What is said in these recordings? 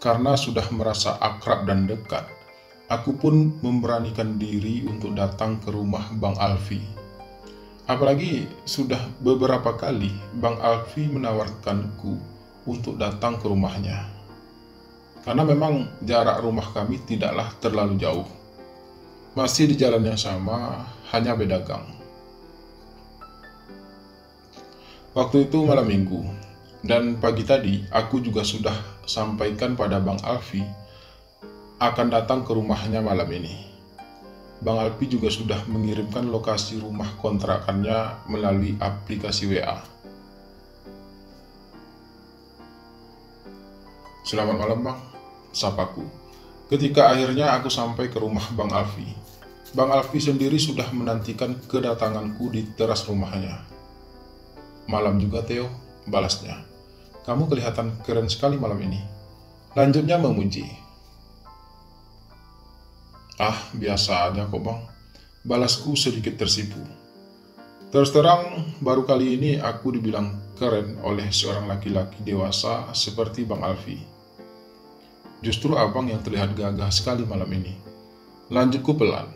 Karena sudah merasa akrab dan dekat, aku pun memberanikan diri untuk datang ke rumah Bang Alfi. Apalagi sudah beberapa kali Bang Alfi menawarkanku untuk datang ke rumahnya. Karena memang jarak rumah kami tidaklah terlalu jauh. Masih di jalan yang sama, hanya beda gang. Waktu itu malam minggu, dan pagi tadi aku juga sudah sampaikan pada Bang Alfi akan datang ke rumahnya malam ini. Bang Alfi juga sudah mengirimkan lokasi rumah kontrakannya melalui aplikasi WA. Selamat malam Bang, sapaku. Ketika akhirnya aku sampai ke rumah Bang Alfi, Bang Alfi sendiri sudah menantikan kedatanganku di teras rumahnya. Malam juga Theo, balasnya. Kamu kelihatan keren sekali malam ini. Lanjutnya memuji. Ah, biasa aja kok Bang. Balasku sedikit tersipu. Terus terang, baru kali ini aku dibilang keren oleh seorang laki-laki dewasa seperti Bang Alfi. Justru abang yang terlihat gagah sekali malam ini. Lanjutku pelan.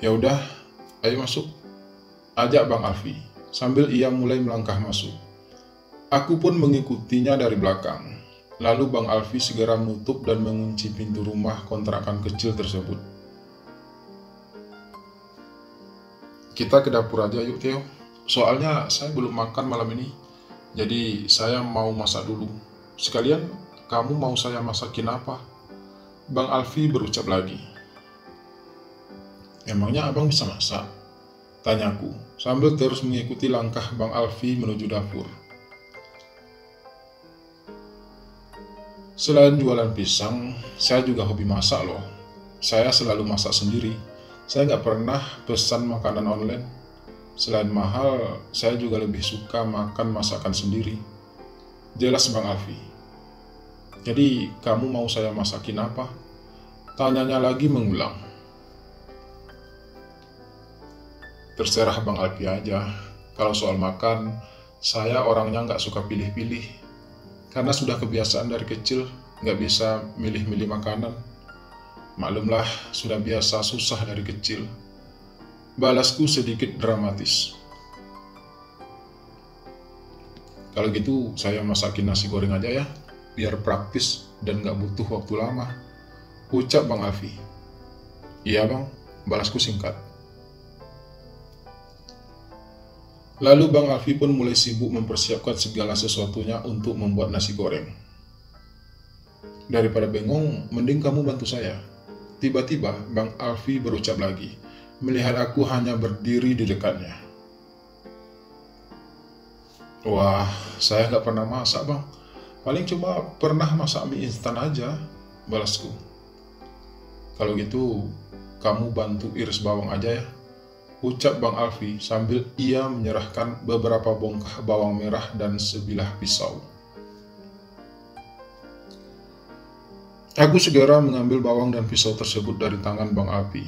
Ya udah, ayo masuk. Ajak Bang Alfi, sambil ia mulai melangkah masuk. Aku pun mengikutinya dari belakang. Lalu Bang Alfi segera menutup dan mengunci pintu rumah kontrakan kecil tersebut. Kita ke dapur aja yuk Theo. Soalnya saya belum makan malam ini. Jadi saya mau masak dulu. Sekalian kamu mau saya masakin apa? Bang Alfi berucap lagi. Emangnya abang bisa masak? Tanyaku, sambil terus mengikuti langkah Bang Alfi menuju dapur. Selain jualan pisang, saya juga hobi masak loh. Saya selalu masak sendiri. Saya nggak pernah pesan makanan online. Selain mahal, saya juga lebih suka makan masakan sendiri. Jelas Bang Alfi. Jadi, kamu mau saya masakin apa? Tanyanya lagi mengulang. Terserah Bang Alfi aja. Kalau soal makan, saya orangnya nggak suka pilih-pilih. Karena sudah kebiasaan dari kecil, nggak bisa milih-milih makanan. Maklumlah, sudah biasa susah dari kecil. Balasku sedikit dramatis. Kalau gitu, saya masakin nasi goreng aja ya, biar praktis dan nggak butuh waktu lama. Ucap Bang Alfi. Iya Bang, balasku singkat. Lalu Bang Alfi pun mulai sibuk mempersiapkan segala sesuatunya untuk membuat nasi goreng. Daripada bengong, mending kamu bantu saya. Tiba-tiba Bang Alfi berucap lagi, melihat aku hanya berdiri di dekatnya. Wah, saya nggak pernah masak Bang. Paling cuma pernah masak mie instan aja, balasku. Kalau gitu, kamu bantu iris bawang aja ya. Ucap Bang Alfi sambil ia menyerahkan beberapa bongkah bawang merah dan sebilah pisau. Aku segera mengambil bawang dan pisau tersebut dari tangan Bang Alfi.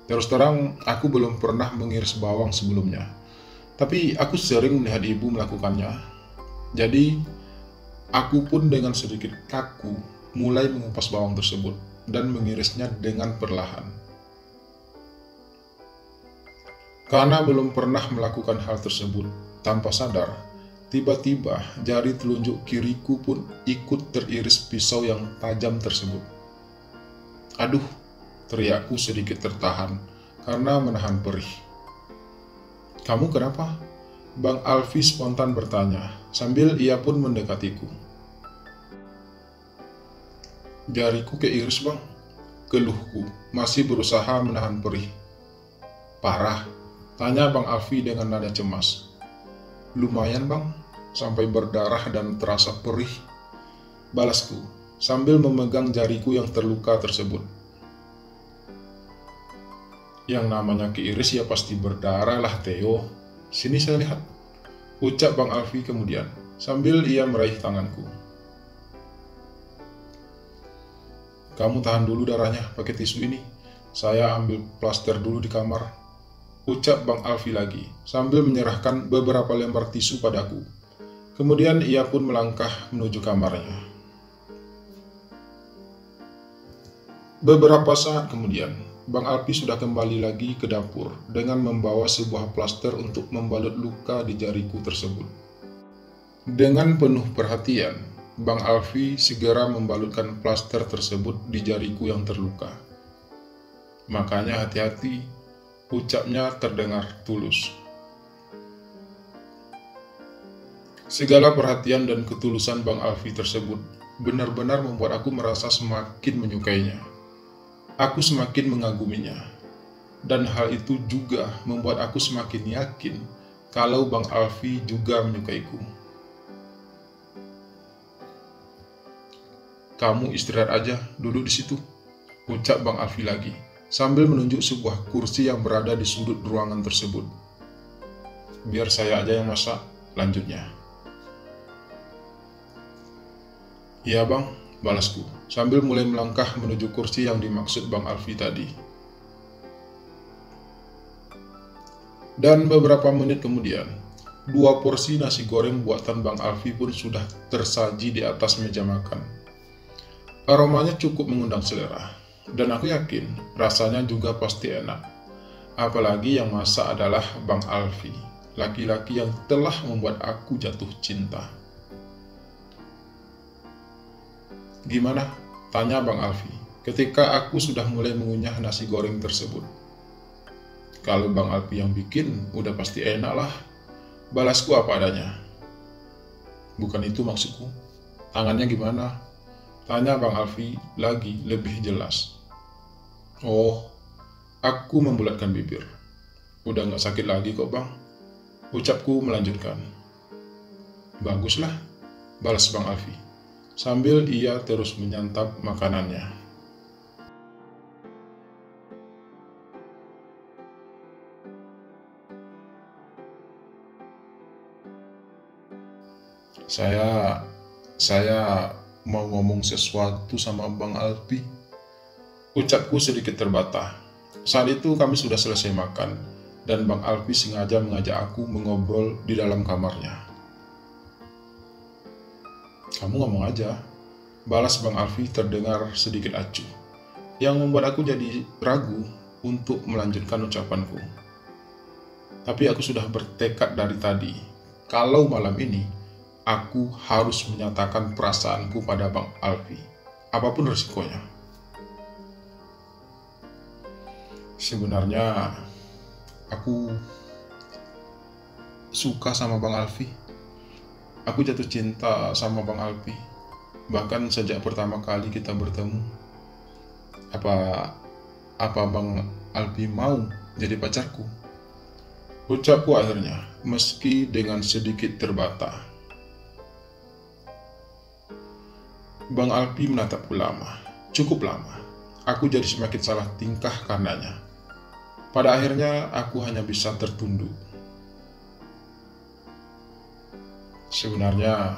Terus terang, aku belum pernah mengiris bawang sebelumnya. Tapi aku sering melihat ibu melakukannya. Jadi, aku pun dengan sedikit kaku mulai mengupas bawang tersebut dan mengirisnya dengan perlahan. Karena belum pernah melakukan hal tersebut, tanpa sadar, tiba-tiba jari telunjuk kiriku pun ikut teriris pisau yang tajam tersebut. Aduh, teriakku sedikit tertahan karena menahan perih. Kamu kenapa? Bang Alfi spontan bertanya, sambil ia pun mendekatiku. Jariku keiris Bang, keluhku, masih berusaha menahan perih. Parah? Tanya Bang Alfi dengan nada cemas. Lumayan Bang, sampai berdarah dan terasa perih. Balasku, sambil memegang jariku yang terluka tersebut. Yang namanya keiris ya pasti berdarah lah Theo. Sini saya lihat. Ucap Bang Alfi kemudian, sambil ia meraih tanganku. Kamu tahan dulu darahnya pakai tisu ini. Saya ambil plaster dulu di kamar. Ucap Bang Alfi lagi, sambil menyerahkan beberapa lembar tisu padaku. Kemudian ia pun melangkah menuju kamarnya. Beberapa saat kemudian, Bang Alpi sudah kembali lagi ke dapur dengan membawa sebuah plaster untuk membalut luka di jariku tersebut. Dengan penuh perhatian, Bang Alfi segera membalutkan plaster tersebut di jariku yang terluka. Makanya hati-hati, ucapnya terdengar tulus. Segala perhatian dan ketulusan Bang Alfi tersebut benar-benar membuat aku merasa semakin menyukainya. Aku semakin mengaguminya, dan hal itu juga membuat aku semakin yakin kalau Bang Alfi juga menyukaiku. "Kamu istirahat aja, duduk di situ," ucap Bang Alfi lagi, sambil menunjuk sebuah kursi yang berada di sudut ruangan tersebut. "Biar saya aja yang masak," lanjutnya. "Iya bang," balasku, sambil mulai melangkah menuju kursi yang dimaksud Bang Alfi tadi. Dan beberapa menit kemudian, 2 porsi nasi goreng buatan Bang Alfi pun sudah tersaji di atas meja makan. Aromanya cukup mengundang selera, dan aku yakin rasanya juga pasti enak. Apalagi yang masak adalah Bang Alfi, laki-laki yang telah membuat aku jatuh cinta. "Gimana?" tanya Bang Alfi ketika aku sudah mulai mengunyah nasi goreng tersebut. "Kalau Bang Alfi yang bikin, udah pasti enak lah," balasku apa adanya. "Bukan itu maksudku. Tangannya gimana?" tanya Bang Alfi lagi lebih jelas. "Oh," aku membulatkan bibir. "Udah gak sakit lagi kok bang," ucapku melanjutkan. "Baguslah," balas Bang Alfi, sambil ia terus menyantap makanannya. Saya mau ngomong sesuatu sama Bang Alfi," ucapku sedikit terbata. Saat itu kami sudah selesai makan, dan Bang Alfi sengaja mengajak aku mengobrol di dalam kamarnya. "Kamu ngomong aja," balas Bang Alfi terdengar sedikit acuh, yang membuat aku jadi ragu untuk melanjutkan ucapanku. Tapi aku sudah bertekad dari tadi, kalau malam ini aku harus menyatakan perasaanku pada Bang Alfi, apapun resikonya. "Sebenarnya aku suka sama Bang Alfi. Aku jatuh cinta sama Bang Alfi, bahkan sejak pertama kali kita bertemu. Apa Bang Alfi mau jadi pacarku?" ucapku akhirnya, meski dengan sedikit terbata. Bang Alfi menatapku lama, cukup lama. Aku jadi semakin salah tingkah karenanya. Pada akhirnya aku hanya bisa tertunduk. "Sebenarnya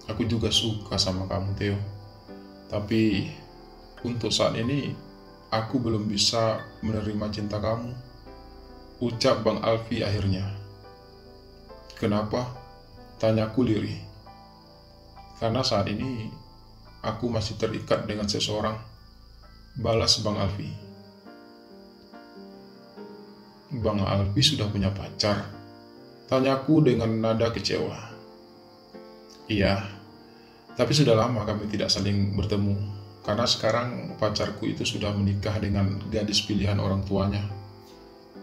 aku juga suka sama kamu, Theo. Tapi untuk saat ini aku belum bisa menerima cinta kamu," ucap Bang Alfi akhirnya. "Kenapa?" tanyaku lirih. "Karena saat ini aku masih terikat dengan seseorang," balas Bang Alfi. "Bang Alfi sudah punya pacar?" tanyaku dengan nada kecewa. "Iya, tapi sudah lama kami tidak saling bertemu, karena sekarang pacarku itu sudah menikah dengan gadis pilihan orang tuanya.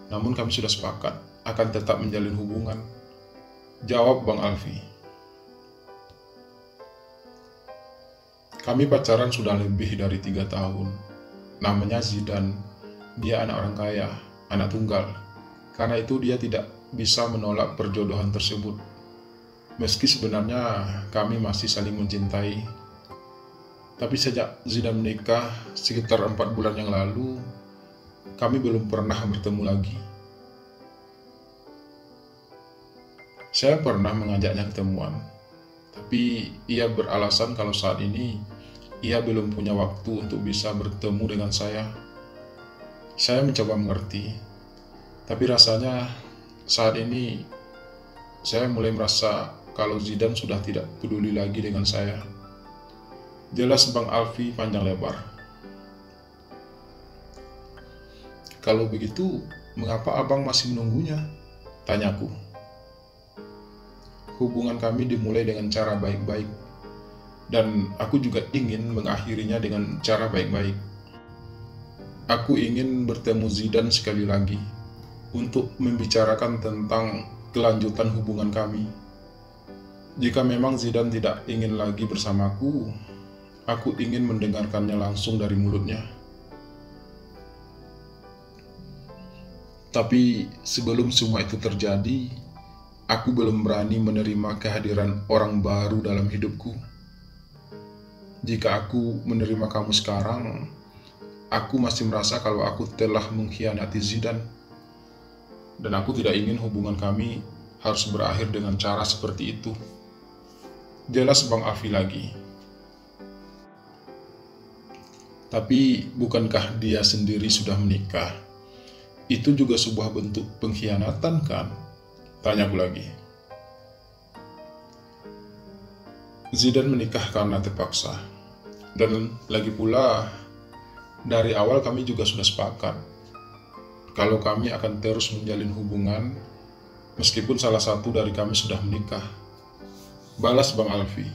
Namun kami sudah sepakat akan tetap menjalin hubungan," jawab Bang Alfi. "Kami pacaran sudah lebih dari 3 tahun. Namanya Zidan. Dia anak orang kaya, anak tunggal. Karena itu dia tidak bisa menolak perjodohan tersebut. Meski sebenarnya kami masih saling mencintai. Tapi sejak Zidan menikah sekitar 4 bulan yang lalu, kami belum pernah bertemu lagi. Saya pernah mengajaknya ketemuan, tapi ia beralasan kalau saat ini ia belum punya waktu untuk bisa bertemu dengan saya. Saya mencoba mengerti, tapi rasanya saat ini saya mulai merasa kalau Zidan sudah tidak peduli lagi dengan saya. Jelas Bang Alfi panjang lebar. Kalau begitu, mengapa abang masih menunggunya? Tanyaku. Hubungan kami dimulai dengan cara baik-baik, dan aku juga ingin mengakhirinya dengan cara baik-baik. Aku ingin bertemu Zidan sekali lagi untuk membicarakan tentang kelanjutan hubungan kami. Jika memang Zidan tidak ingin lagi bersamaku, aku ingin mendengarkannya langsung dari mulutnya. Tapi sebelum semua itu terjadi, aku belum berani menerima kehadiran orang baru dalam hidupku. Jika aku menerima kamu sekarang, aku masih merasa kalau aku telah mengkhianati Zidan. Dan aku tidak ingin hubungan kami harus berakhir dengan cara seperti itu. Jelas Bang Alfi lagi. Tapi bukankah dia sendiri sudah menikah? Itu juga sebuah bentuk pengkhianatan kan? Tanyaku lagi. Zidan menikah karena terpaksa. Dan lagi pula, dari awal kami juga sudah sepakat kalau kami akan terus menjalin hubungan meskipun salah satu dari kami sudah menikah. Balas Bang Alfi.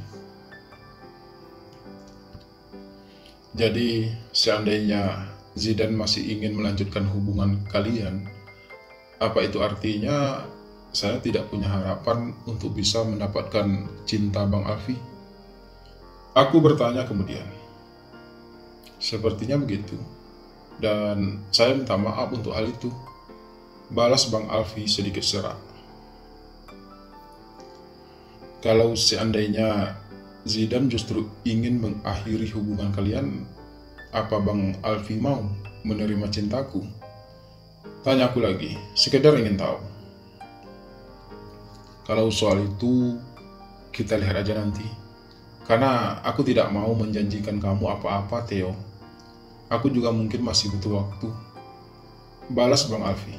Jadi, seandainya Zidan masih ingin melanjutkan hubungan kalian, apa itu artinya saya tidak punya harapan untuk bisa mendapatkan cinta Bang Alfi? Aku bertanya kemudian. Sepertinya begitu, dan saya minta maaf untuk hal itu. Balas Bang Alfi sedikit serak. Kalau seandainya Zidan justru ingin mengakhiri hubungan kalian, apa Bang Alfi mau menerima cintaku? Tanyaku lagi, sekedar ingin tahu. Kalau soal itu, kita lihat aja nanti. Karena aku tidak mau menjanjikan kamu apa-apa, Theo. Aku juga mungkin masih butuh waktu. Balas Bang Alfi.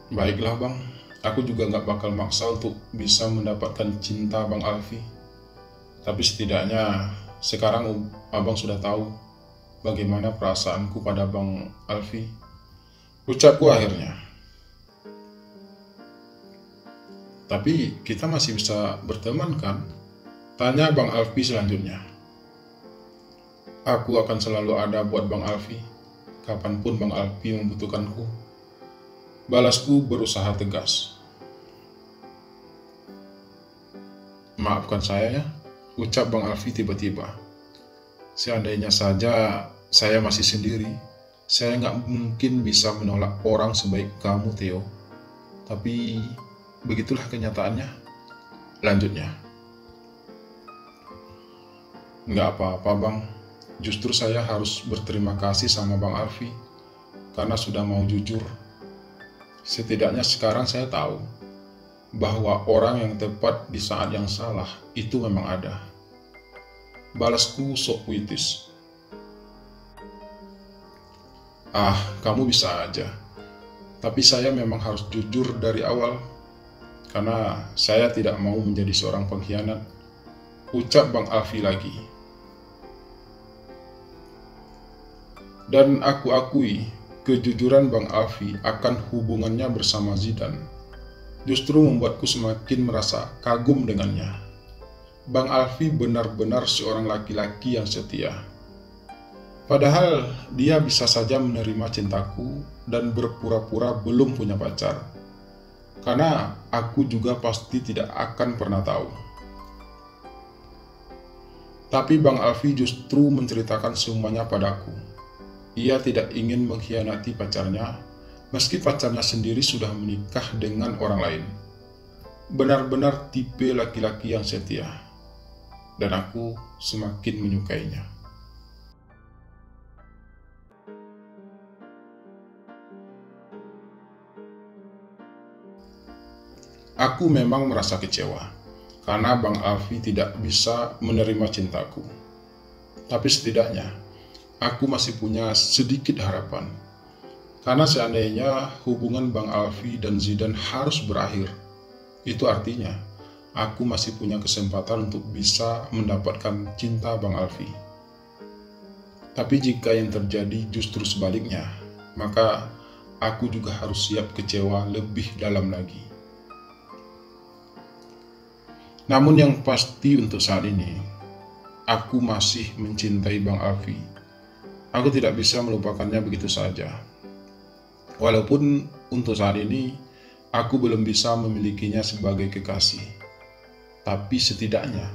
Baiklah Bang, aku juga gak bakal maksa untuk bisa mendapatkan cinta Bang Alfi. Tapi setidaknya sekarang abang sudah tahu bagaimana perasaanku pada Bang Alfi. Ucapku akhirnya. Tapi kita masih bisa berteman kan? Tanya Bang Alfi selanjutnya. Aku akan selalu ada buat Bang Alfi, kapanpun Bang Alfi membutuhkanku. Balasku berusaha tegas. Maafkan saya ya, ucap Bang Alfi tiba-tiba. Seandainya saja saya masih sendiri, saya nggak mungkin bisa menolak orang sebaik kamu, Theo. Tapi begitulah kenyataannya. Lanjutnya. Nggak apa-apa Bang, justru saya harus berterima kasih sama Bang Alfi karena sudah mau jujur. Setidaknya sekarang saya tahu bahwa orang yang tepat di saat yang salah itu memang ada. Balasku sok puitis. Ah, kamu bisa aja. Tapi saya memang harus jujur dari awal, karena saya tidak mau menjadi seorang pengkhianat. Ucap Bang Alfi lagi. Dan aku akui, kejujuran Bang Alfi akan hubungannya bersama Zidan justru membuatku semakin merasa kagum dengannya. Bang Alfi benar-benar seorang laki-laki yang setia. Padahal dia bisa saja menerima cintaku dan berpura-pura belum punya pacar. Karena aku juga pasti tidak akan pernah tahu. Tapi Bang Alfi justru menceritakan semuanya padaku. Ia tidak ingin mengkhianati pacarnya, meski pacarnya sendiri sudah menikah dengan orang lain. Benar-benar tipe laki-laki yang setia. Dan aku semakin menyukainya. Aku memang merasa kecewa, karena Bang Alfi tidak bisa menerima cintaku. Tapi setidaknya, aku masih punya sedikit harapan. Karena seandainya hubungan Bang Alfi dan Zidan harus berakhir, itu artinya aku masih punya kesempatan untuk bisa mendapatkan cinta Bang Alfi. Tapi jika yang terjadi justru sebaliknya, maka aku juga harus siap kecewa lebih dalam lagi. Namun yang pasti untuk saat ini, aku masih mencintai Bang Alfi. Aku tidak bisa melupakannya begitu saja. Walaupun untuk saat ini, aku belum bisa memilikinya sebagai kekasih. Tapi setidaknya,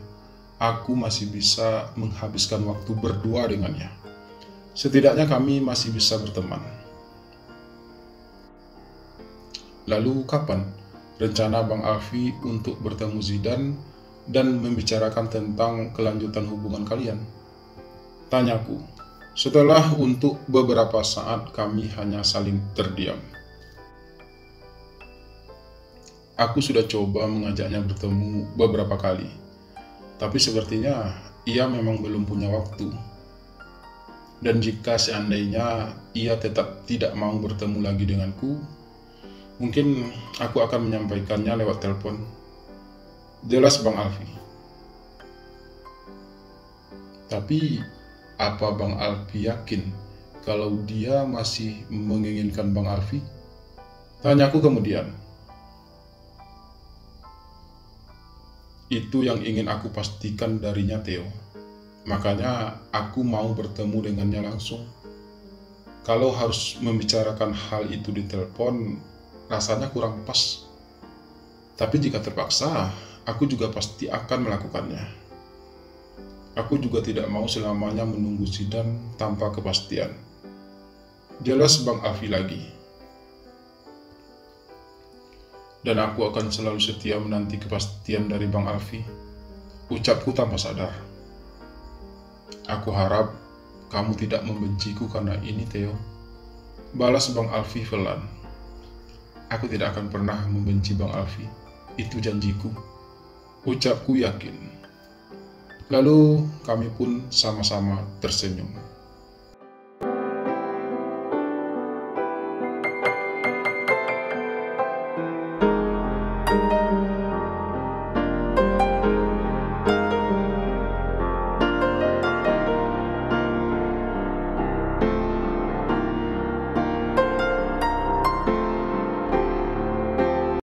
aku masih bisa menghabiskan waktu berdua dengannya. Setidaknya kami masih bisa berteman. Lalu kapan rencana Bang Alfi untuk bertemu Zidan dan membicarakan tentang kelanjutan hubungan kalian? Tanyaku, setelah untuk beberapa saat kami hanya saling terdiam. Aku sudah coba mengajaknya bertemu beberapa kali, tapi sepertinya ia memang belum punya waktu. Dan jika seandainya ia tetap tidak mau bertemu lagi denganku, mungkin aku akan menyampaikannya lewat telepon. Jelas Bang Alfi. Tapi apa Bang Alfi yakin kalau dia masih menginginkan Bang Alfi? Tanyaku kemudian. Itu yang ingin aku pastikan darinya, Theo. Makanya aku mau bertemu dengannya langsung. Kalau harus membicarakan hal itu di telepon, rasanya kurang pas. Tapi jika terpaksa, aku juga pasti akan melakukannya. Aku juga tidak mau selamanya menunggu Zidan tanpa kepastian. Jelas Bang Alfi lagi. Dan aku akan selalu setia menanti kepastian dari Bang Alfi. Ucapku tanpa sadar. Aku harap kamu tidak membenciku karena ini, Theo. Balas Bang Alfi pelan. Aku tidak akan pernah membenci Bang Alfi. Itu janjiku. Ucapku yakin. Lalu kami pun sama-sama tersenyum.